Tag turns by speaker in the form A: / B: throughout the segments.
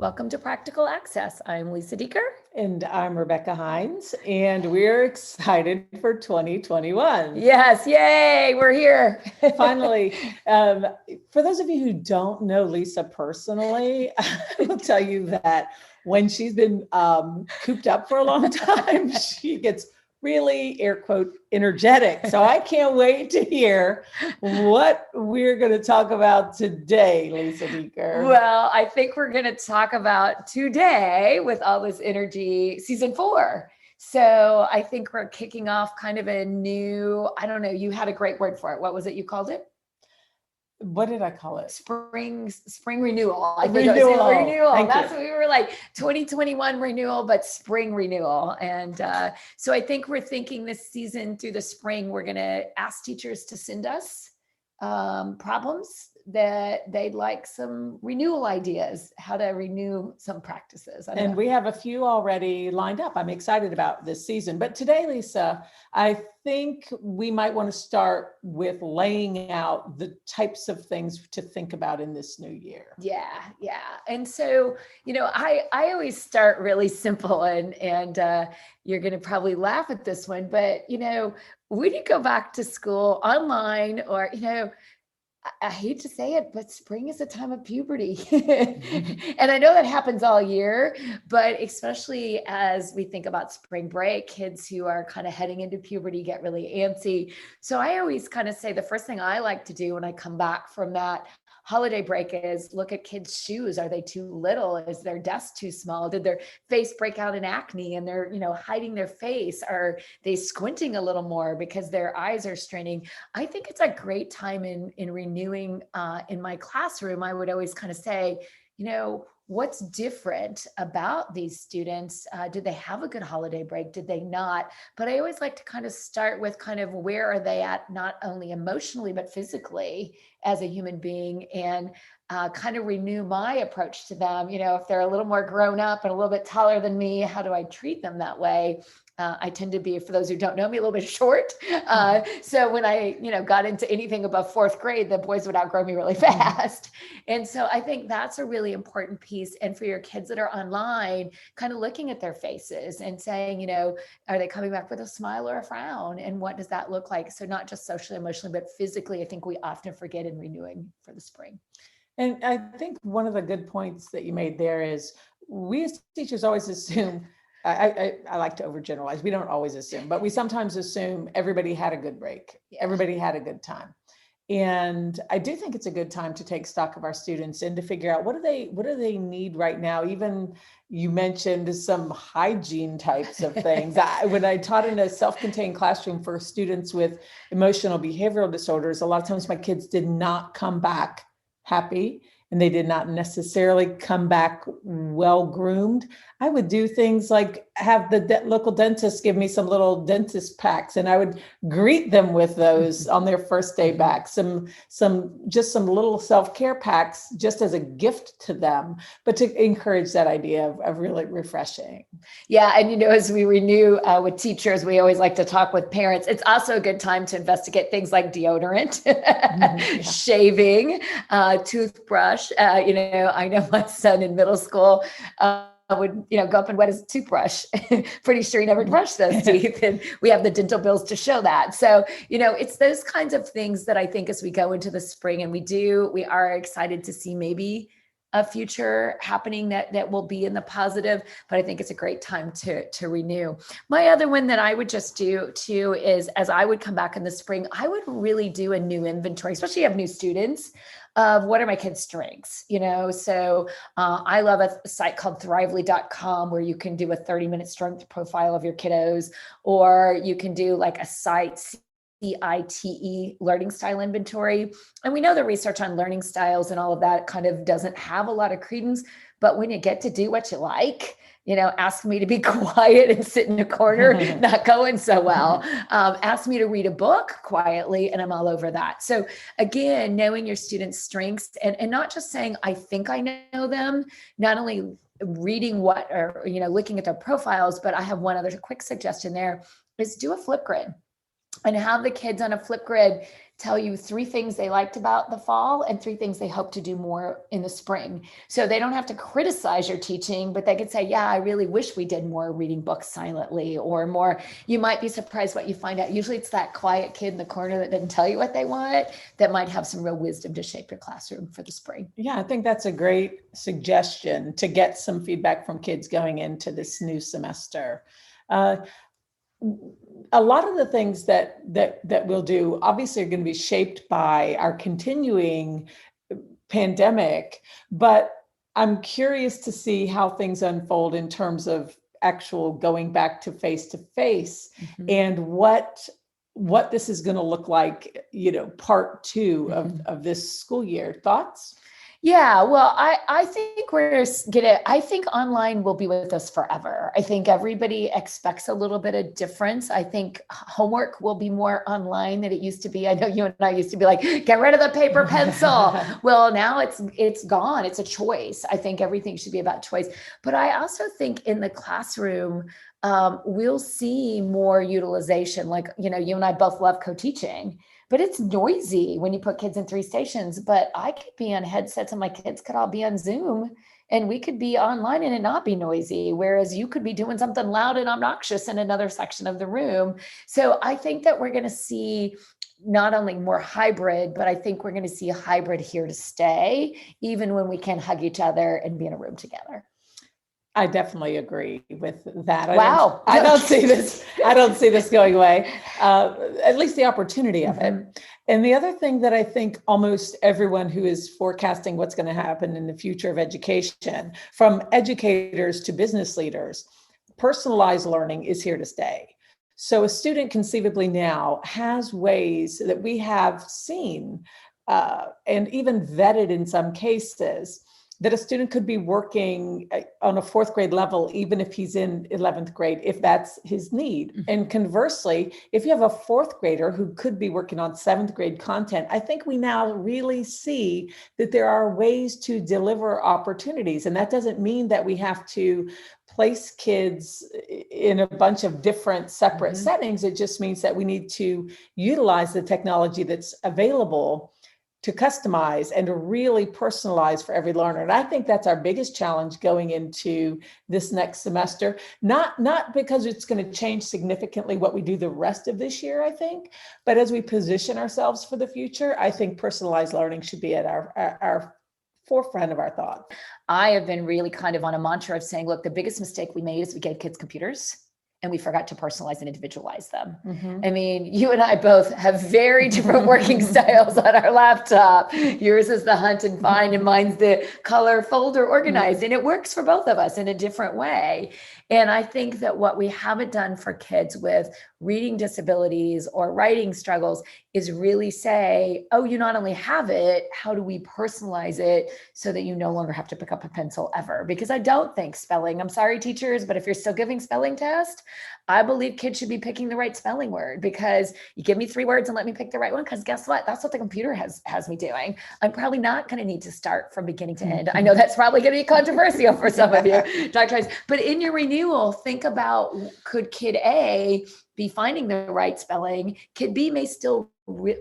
A: Welcome to Practical Access. I'm Lisa Dieker.
B: And I'm Rebecca Hines, and we're excited for 2021.
A: Yes, yay, we're here.
B: Finally, for those of you who don't know Lisa personally, I will tell you that when she's been cooped up for a long time, she gets really, air quote, energetic. So I can't wait to hear what we're going to talk about today, Lisa Dieker.
A: Well, I think we're going to talk about today, with all this energy, season 4. So I think we're kicking off kind of a new, I don't know, you had a great word for it. What was it you called it?
B: What did I call it?
A: Spring renewal. I
B: think renewal.
A: It was renewal.
B: Thank
A: That's
B: you.
A: what we were like, 2021 renewal, but spring renewal. And so I think we're thinking this season through the spring, we're going to ask teachers to send us problems that they'd like some renewal ideas, how to renew some practices.
B: And we have a few already lined up. I'm excited about this season. But today, Lisa, I think we might want to start with laying out the types of things to think about in this new year.
A: Yeah. And so, I always start really simple, and you're going to probably laugh at this one, but, when you go back to school online, or, I hate to say it, but spring is a time of puberty. And I know that happens all year, but especially as we think about spring break, kids who are kind of heading into puberty get really antsy. So I always kind of say the first thing I like to do when I come back from that holiday break is look at kids' shoes. Are they too little? Is their desk too small? Did their face break out in acne and they're, hiding their face? Are they squinting a little more because their eyes are straining? I think it's a great time in renewing. In my classroom, I would always kind of say, what's different about these students? Did they have a good holiday break? Did they not? But I always like to kind of start with kind of where are they at, not only emotionally, but physically as a human being, and kind of renew my approach to them. If they're a little more grown up and a little bit taller than me, how do I treat them that way? I tend to be, for those who don't know me, a little bit short. So when I, got into anything above 4th grade, the boys would outgrow me really fast. And so I think that's a really important piece. And for your kids that are online, kind of looking at their faces and saying, are they coming back with a smile or a frown? And what does that look like? So not just socially, emotionally, but physically, I think we often forget in renewing for the spring.
B: And I think one of the good points that you made there is we as teachers always assume, I like to overgeneralize. We don't always assume, but we sometimes assume everybody had a good break. Yeah. Everybody had a good time. And I do think it's a good time to take stock of our students and to figure out what do they need right now. Even you mentioned some hygiene types of things. When I taught in a self-contained classroom for students with emotional behavioral disorders, a lot of times my kids did not come back happy, and they did not necessarily come back well groomed. I would do things like have the local dentist give me some little dentist packs, and I would greet them with those on their first day back. Some little self-care packs just as a gift to them, but to encourage that idea of really refreshing.
A: Yeah. And, as we renew with teachers, we always like to talk with parents. It's also a good time to investigate things like deodorant, shaving, toothbrush. I know my son in middle school would, go up and wet his toothbrush. Pretty sure he never brushed those teeth. And we have the dental bills to show that. So, it's those kinds of things that I think as we go into the spring, and we are excited to see maybe a future happening that will be in the positive, but I think it's a great time to renew. My other one that I would just do too is, as I would come back in the spring, I would really do a new inventory, especially if you have new students, of what are my kids' strengths, So I love a site called thrively.com where you can do a 30-minute strength profile of your kiddos, or you can do like a site, CITE, learning style inventory. And we know the research on learning styles and all of that kind of doesn't have a lot of credence, but when you get to do what you like, ask me to be quiet and sit in a corner, not going so well. Ask me to read a book quietly, and I'm all over that. So again, knowing your students' strengths and not just saying, I think I know them, not only reading looking at their profiles, but I have one other quick suggestion there is do a flip grid. And have the kids on a flip grid tell you 3 things they liked about the fall and 3 things they hope to do more in the spring. So they don't have to criticize your teaching, but they could say, yeah, I really wish we did more reading books silently, or more. You might be surprised what you find out. Usually it's that quiet kid in the corner that didn't tell you what they want that might have some real wisdom to shape your classroom for the spring.
B: Yeah, I think that's a great suggestion to get some feedback from kids going into this new semester. A lot of the things that we'll do obviously are going to be shaped by our continuing pandemic, but I'm curious to see how things unfold in terms of actual going back to face and what this is going to look like, part 2 of this school year. Thoughts?
A: Yeah, well, I think I think online will be with us forever. I think everybody expects a little bit of difference. I think homework will be more online than it used to be. I know you and I used to be like, get rid of the paper pencil. Well, now it's gone. It's a choice. I think everything should be about choice. But I also think in the classroom, we'll see more utilization. Like, you and I both love co-teaching. But it's noisy when you put kids in 3 stations. But I could be on headsets and my kids could all be on Zoom and we could be online and it not be noisy. Whereas you could be doing something loud and obnoxious in another section of the room. So I think that we're going to see not only more hybrid, but I think we're going to see a hybrid here to stay, even when we can hug each other and be in a room together.
B: I definitely agree with that.
A: Wow.
B: I don't see this going away, at least the opportunity of it. And the other thing that I think almost everyone who is forecasting what's going to happen in the future of education, from educators to business leaders, personalized learning is here to stay. So a student conceivably now has ways that we have seen and even vetted in some cases that a student could be working on a 4th grade level, even if he's in 11th grade, if that's his need. And conversely, if you have a 4th grader who could be working on 7th grade content, I think we now really see that there are ways to deliver opportunities. And that doesn't mean that we have to place kids in a bunch of different separate settings. It just means that we need to utilize the technology that's available to customize and to really personalize for every learner. And I think that's our biggest challenge going into this next semester, not because it's going to change significantly what we do the rest of this year, I think, but as we position ourselves for the future, I think personalized learning should be at our forefront of our thoughts.
A: I have been really kind of on a mantra of saying, look, the biggest mistake we made is we gave kids computers and we forgot to personalize and individualize them. I mean, you and I both have very different working styles on our laptop. Yours is the hunt and find, and mine's the color folder organized. And it works for both of us in a different way. And I think that what we haven't done for kids with reading disabilities or writing struggles is really say, oh, you not only have it, how do we personalize it so that you no longer have to pick up a pencil ever? Because I don't think spelling, I'm sorry, teachers, but if you're still giving spelling tests, I believe kids should be picking the right spelling word, because you give me 3 words and let me pick the right one. Because guess what? That's what the computer has me doing. I'm probably not going to need to start from beginning to end. I know that's probably going to be controversial for some of you, Dr. But in your renewal, think about, could kid A be finding the right spelling? Kid B may still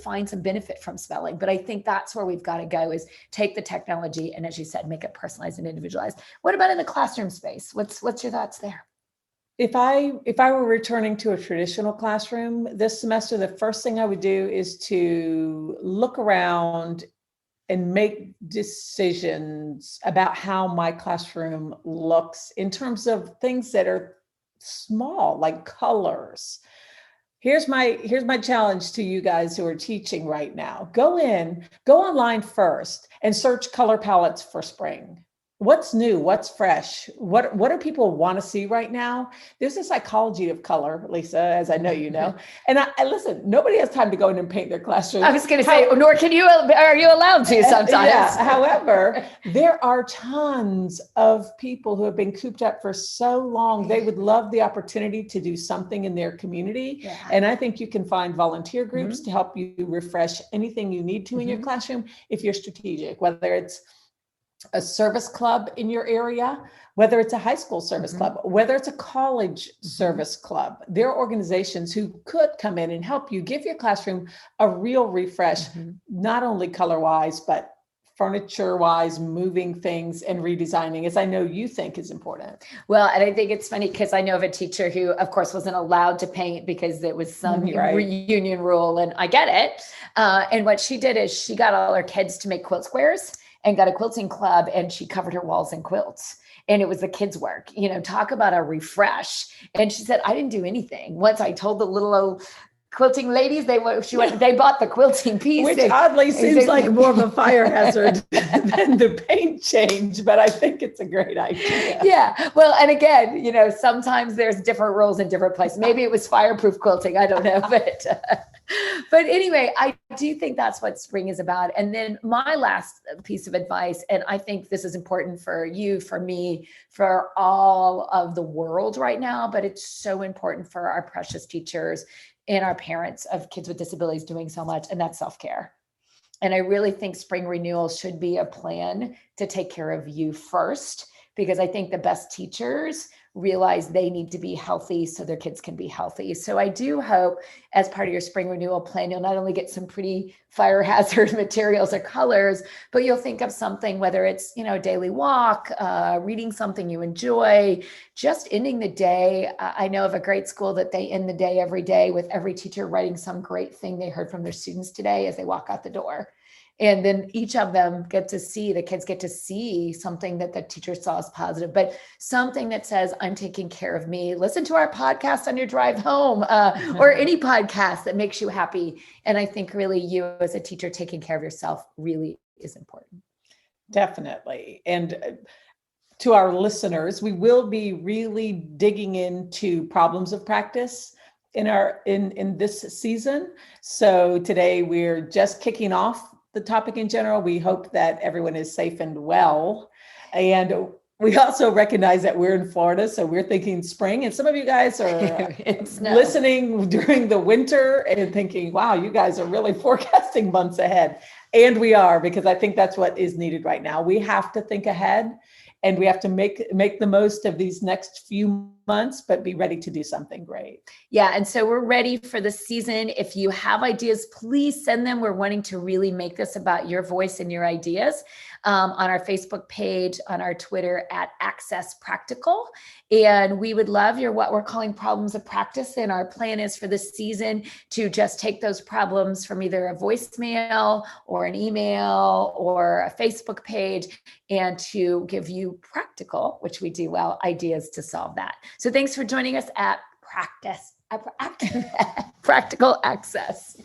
A: find some benefit from spelling, but I think that's where we've got to go, is take the technology and, as you said, make it personalized and individualized. What about in the classroom space? What's your thoughts there?
B: If I were returning to a traditional classroom this semester, the first thing I would do is to look around and make decisions about how my classroom looks in terms of things that are small, like colors. Here's my challenge to you guys who are teaching right now. Go online first and search color palettes for spring. What's new? What's fresh? What do people want to see right now? There's a psychology of color, Lisa, as I know you know. And I listen, nobody has time to go in and paint their classroom.
A: I was going to say, nor can you. Are you allowed to sometimes?
B: Yeah. However, there are tons of people who have been cooped up for so long. They would love the opportunity to do something in their community. Yeah. And I think you can find volunteer groups to help you refresh anything you need to in your classroom if you're strategic, whether it's a service club in your area, whether it's a high school service club, whether it's a college service club. There are organizations who could come in and help you give your classroom a real refresh, not only color-wise, but furniture-wise, moving things and redesigning, as I know you think is important.
A: Well, and I think it's funny because I know of a teacher who, of course, wasn't allowed to paint because it was some union rule, and I get it. And what she did is she got all her kids to make quilt squares and got a quilting club, and she covered her walls in quilts. And it was the kids' work, talk about a refresh. And she said, I didn't do anything. Once I told the little old quilting ladies, they bought the quilting piece.
B: Which oddly seems like more of a fire hazard than the paint change, but I think it's a great idea.
A: Yeah. Well, and again, sometimes there's different rules in different places. Maybe it was fireproof quilting. I don't know. But anyway, I do think that's what spring is about. And then my last piece of advice, and I think this is important for you, for me, for all of the world right now, but it's so important for our precious teachers and our parents of kids with disabilities doing so much, and that's self-care. And I really think Spring Renewal should be a plan to take care of you first, because I think the best teachers realize they need to be healthy so their kids can be healthy. So I do hope as part of your Spring Renewal plan, you'll not only get some pretty fire hazard materials or colors, but you'll think of something, whether it's, a daily walk, reading something you enjoy, just ending the day. I know of a great school that they end the day every day with every teacher writing some great thing they heard from their students today as they walk out the door. And then each of them the kids get to see something that the teacher saw as positive, but something that says, I'm taking care of me. Listen to our podcast on your drive home, or any podcast that makes you happy. And I think really you as a teacher taking care of yourself really is important.
B: Definitely. And to our listeners, we will be really digging into problems of practice in this season. So today we're just kicking off the topic in general. We hope that everyone is safe and well. And we also recognize that we're in Florida, so we're thinking spring. And some of you guys are listening during the winter and thinking, wow, you guys are really forecasting months ahead. And we are, because I think that's what is needed right now. We have to think ahead, and we have to make the most of these next few months, but be ready to do something great.
A: Yeah. And so we're ready for the season. If you have ideas, please send them. We're wanting to really make this about your voice and your ideas, on our Facebook page, on our Twitter at Access Practical. And we would love your, what we're calling problems of practice. And our plan is for this season to just take those problems from either a voicemail or an email or a Facebook page, and to give you practical, which we do well, ideas to solve that. So thanks for joining us at Practical Access.